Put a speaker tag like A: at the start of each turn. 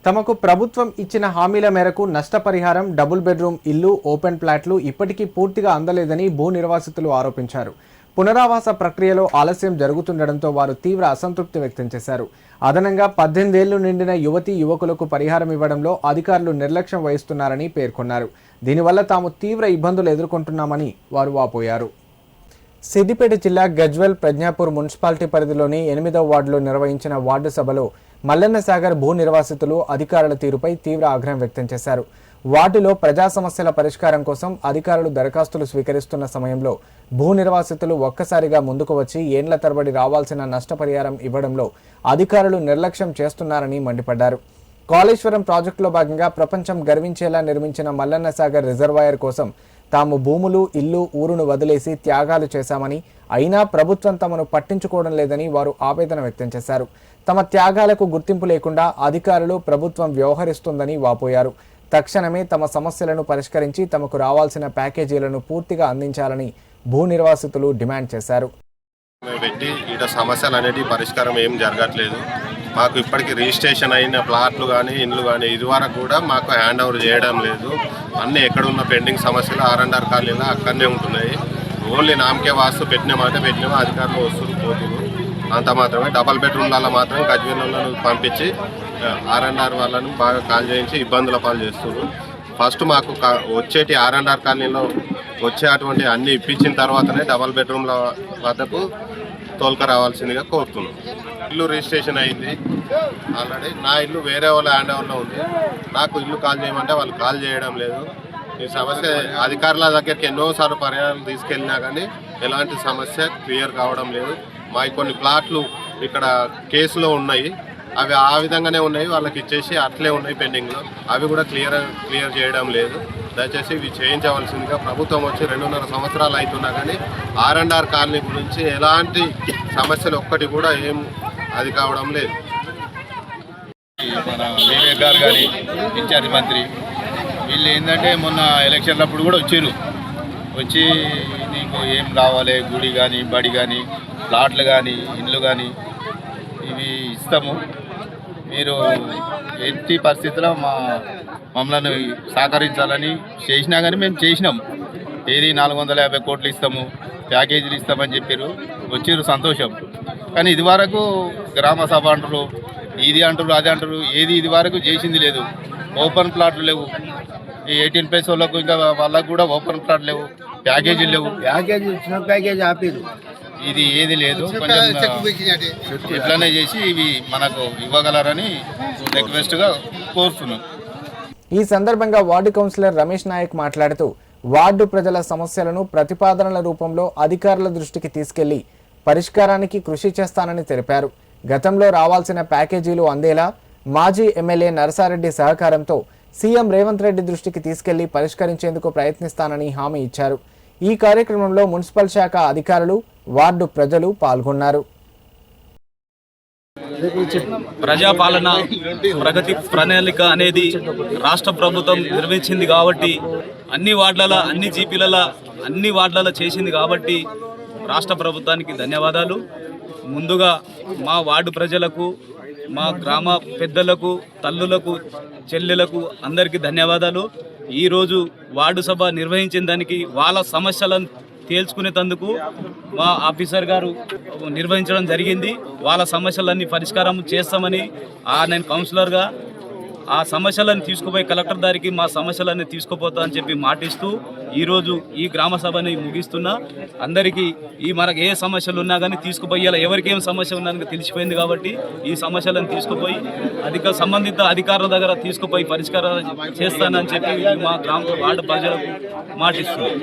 A: తమకు ప్రభుత్వం ఇచ్చిన హామీల మేరకు నష్టపరిహారం, డబుల్ బెడ్రూమ్ ఇల్లు, ఓపెన్ ప్లాట్లు ఇప్పటికీ పూర్తిగా అందలేదని భూ నిర్వాసితులు ఆరోపించారు. పునరావాస ప్రక్రియలో ఆలస్యం జరుగుతుండటంతో వారు తీవ్ర అసంతృప్తి వ్యక్తం చేశారు. అదనంగా 18 ఏళ్లు నిండిన యువతీ యువకులకు పరిహారం ఇవ్వడంలో అధికారులు నిర్లక్ష్యం వహిస్తున్నారని పేర్కొన్నారు. దీనివల్ల తాము తీవ్ర ఇబ్బందులు ఎదుర్కొంటున్నామని వారు వాపోయారు. సిద్దిపేట జిల్లా గజ్వెల్ ప్రజ్ఞాపూర్ మున్సిపాలిటీ పరిధిలోని 8వ వార్డులో నిర్వహించిన వార్డు సభలో మల్లన్న సాగర్ భూ నిర్వాసితులు అధికారుల తీరుపై తీవ్ర ఆగ్రహం వ్యక్తం చేశారు. వార్డులో ప్రజా సమస్యల పరిష్కారం కోసం అధికారులు దరఖాస్తులు స్వీకరిస్తున్న సమయంలో భూ నిర్వాసితులు ఒక్కసారిగా ముందుకు వచ్చి ఏండ్ల తరబడి రావాల్సిన నష్టపరిహారం ఇవ్వడంలో అధికారులు నిర్లక్ష్యం చేస్తున్నారని మండిపడ్డారు. కాళేశ్వరం ప్రాజెక్టులో భాగంగా ప్రపంచం గర్వించేలా నిర్మించిన మల్లన్న సాగర్ రిజర్వాయర్ కోసం తాము భూములు, ఇల్లు, ఊరును వదిలేసి త్యాగాలు చేశామని, అయినా ప్రభుత్వం తమను పట్టించుకోవడం లేదని వారు ఆవేదన వ్యక్తం చేశారు. తమ త్యాగాలకు గుర్తింపు లేకుండా అధికారులు, ప్రభుత్వం వ్యవహరిస్తుందని వాపోయారు. తక్షణమే తమ సమస్యలను పరిష్కరించి తమకు రావాల్సిన ప్యాకేజీలను పూర్తిగా అందించాలని భూ నిర్వాసితులు డిమాండ్ చేశారు.
B: సమస్యలు అనేది పరిష్కారం ఏం జరగట్లేదు. మాకు ఇప్పటికీ రిజిస్ట్రేషన్ అయిన ప్లాట్లు కానీ ఇండ్లు కానీ ఇదివరకు కూడా మాకు హ్యాండ్ ఓవర్ చేయడం లేదు. అన్నీ ఎక్కడున్న పెండింగ్ సమస్యలు R&R కాలనీలో అక్కడనే ఉంటున్నాయి. ఓన్లీ నామకే వాస్తు పెట్టినామంటే పెట్టినామో అధికారులు వస్తున్నారు, పోతున్నారు, అంత మాత్రమే. డబల్ బెడ్రూమ్లలో మాత్రం గజ్వేలను పంపించి R&R వాళ్ళను బాగా కాల్ చేయించి ఇబ్బందుల పాలు చేస్తున్నారు. ఫస్ట్ మాకు వచ్చేటి R&R కాలనీలో వచ్చేటువంటి అన్నీ ఇప్పించిన తర్వాతనే డబల్ బెడ్రూమ్ల వద్దకు తోలుక రావాల్సిందిగా కోరుతున్నాం. ఇల్లు రిజిస్ట్రేషన్ అయింది ఆల్రెడీ. నా ఇల్లు వేరే వాళ్ళ హ్యాండ్ ఓవర్లో ఉంది. నాకు ఇల్లు కాల్ చేయమంటే వాళ్ళు కాల్ చేయడం లేదు. ఈ సమస్య అధికారుల దగ్గరికి ఎన్నోసార్లు పరిహారం తీసుకెళ్ళినా కానీ ఎలాంటి సమస్య క్లియర్ కావడం లేదు. మా కొన్ని ప్లాట్లు ఇక్కడ కేసులో ఉన్నాయి, అవి ఆ విధంగానే ఉన్నాయి, వాళ్ళకి ఇచ్చేసి అట్లే ఉన్నాయి పెండింగ్లో. అవి కూడా క్లియర్ చేయడం లేదు. దయచేసి ఇవి చేయించవలసిందిగా ప్రభుత్వం వచ్చి 2.5 సంవత్సరాలు అవుతున్నా కానీ R&R కాలనీ గురించి ఎలాంటి సమస్యలు ఒక్కటి కూడా ఏం అది కావడం లేదు.
C: మన వివేక్ గారు కానీ ఇన్ఛార్జ్ మంత్రి వీళ్ళు ఏంటంటే మొన్న ఎలక్షన్లప్పుడు కూడా వచ్చి నీకు ఏం కావాలి, గుడి కానీ, బడి కానీ, ప్లాట్లు కానీ, ఇండ్లు కానీ ఇవి ఇస్తాము, మీరు ఎట్టి పరిస్థితుల్లో మమ్మల్ని సహకరించాలని చేసినా కానీ మేము చేసినాం. ఏది 450 కోట్లు ఇస్తాము, ప్యాకేజీలు ఇస్తామని చెప్పారు, వచ్చిర్రు, సంతోషం. కానీ ఇది వరకు గ్రామ సభ అంటారు, ఇది అంటారు, అది అంటారు, ఏది ఇది వరకు చేసింది లేదు. ఓపెన్ ప్లాట్లు లేవు. ఈ 18+ వాళ్ళకు ఇంకా వాళ్ళకు కూడా ఓపెన్ ప్లాట్లు లేవు, ప్యాకేజీలు లేవు.
D: ప్యాకేజీ ఆపేది
C: ఇది ఏది లేదు. కొంచెం ఇట్లనే చేసి ఇవి మనకు ఇవ్వగలరని రిక్వెస్ట్గా కోరుతున్నాం.
A: ఈ సందర్భంగా వార్డు కౌన్సిలర్ రమేష్ నాయక్ మాట్లాడుతూ వార్డు ప్రజల సమస్యలను ప్రతిపాదనల రూపంలో అధికారుల దృష్టికి తీసుకెళ్లి పరిష్కారానికి కృషి చేస్తానని తెలిపారు. గతంలో రావాల్సిన ప్యాకేజీలు అందేలా మాజీ ఎమ్మెల్యే నరసారెడ్డి సహకారంతో సీఎం రేవంత్ రెడ్డి దృష్టికి తీసుకెళ్లి పరిష్కరించేందుకు ప్రయత్నిస్తానని హామీ ఇచ్చారు. ఈ కార్యక్రమంలో మున్సిపల్ శాఖ అధికారులు, వార్డు ప్రజలు పాల్గొన్నారు.
E: ప్రజాపాలన ప్రగతి ప్రణాళిక అనేది రాష్ట్ర ప్రభుత్వం నిర్వహించింది కాబట్టి అన్ని వార్డుల, అన్ని జీపీల, అన్ని వార్డులలో చేసింది కాబట్టి రాష్ట్ర ప్రభుత్వానికి ధన్యవాదాలు. ముందుగా మా వార్డు ప్రజలకు, మా గ్రామ పెద్దలకు, తల్లులకు, చెల్లెలకు అందరికీ ధన్యవాదాలు. ఈరోజు వార్డు సభ నిర్వహించిన దానికి, వాళ్ళ సమస్యలను తేల్చుకునేందుకు మా ఆఫీసర్ గారు నిర్వహించడం జరిగింది. వాళ్ళ సమస్యలన్నీ పరిష్కారం చేస్తామని నేను కౌన్సిలర్గా ఆ సమస్యలను తీసుకుపోయి కలెక్టర్ దారికి మా సమస్యలన్నీ తీసుకుపోతా అని చెప్పి మాటిస్తూ ఈరోజు ఈ గ్రామ సభని ముగిస్తున్నా. అందరికీ మనకు ఏ సమస్యలు ఉన్నా కానీ తీసుకుపోయాలి, ఎవరికి ఏం సమస్య ఉన్నా తెలిసిపోయింది కాబట్టి ఈ సమస్యలను తీసుకుపోయి సంబంధిత అధికారుల దగ్గర తీసుకుపోయి పరిష్కారం చేస్తానని చెప్పి మా గ్రామ వార్డు ప్రజలకు మాటిస్తున్నాం.